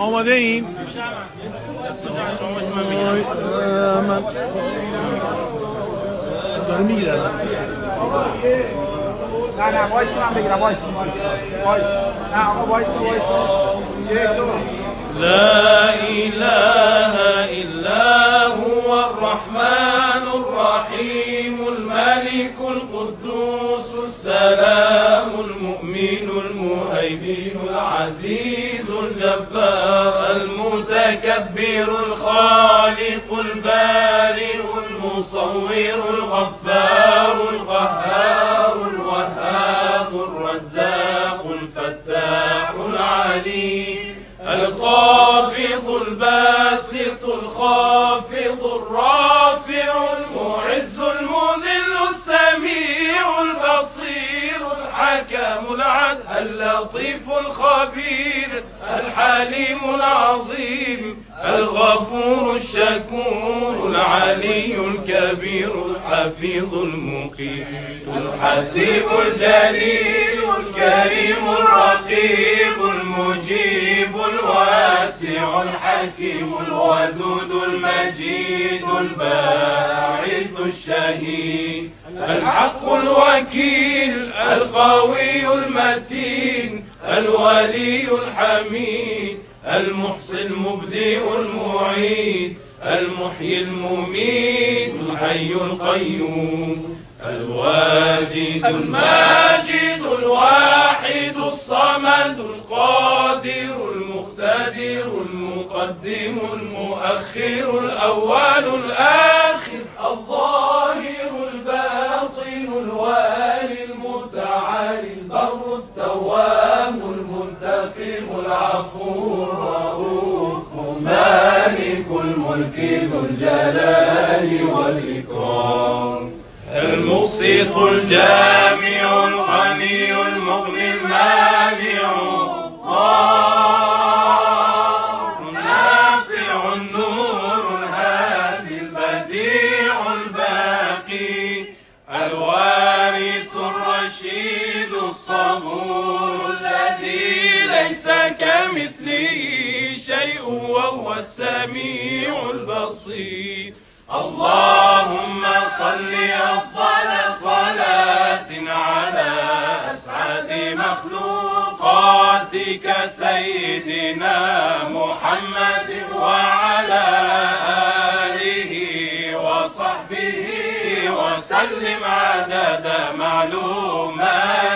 آماده این؟ من داره میگیره نه وایس من بگیرم وایس نه آقا وایس یک دو لا إله إلا هو الرحمن الرحيم الملك القدوس السلام المؤمن المهيمن العزيز الجبار المتكبر الخالق البارئ المصور الغفار القهار الوهاب الرزاق الفتاح العليم القابض الباسط الخافض الرافع المعز المذل السميع البصير الحكم العدل اللطيف الخبير الحليم العظيم الغفور الشكور العلي الكبير الحفيظ المقيم الحسيب الجليل الكريم الرقيب المجيب الواسع الحكيم الودود المجيد الباعث الشهيد الحق الوكيل القوي المتين الولي الحميد المحصي المبدئ المعيد المحيي المميت الحي القيوم الواجد الماجد الواحد الصمد القادر المقتدر المقدم المؤخر الأول الآخر الظاهر الباطن الوالي المتعالي البر التواب المنتقم العفو الرؤوف مالك الملك ذو الجلال والإكرام المقسط الجامع الغني المغني المانع النافع النور الهادي البديع الباقي الوارث الرشيد الصبور الذي ليس كمثله شيء وهو السميع البصير اللهم صل أفضل صلاة على أسعد مخلوقاتك سيدنا محمد وعلى آله وصحبه وسلم عدد معلومات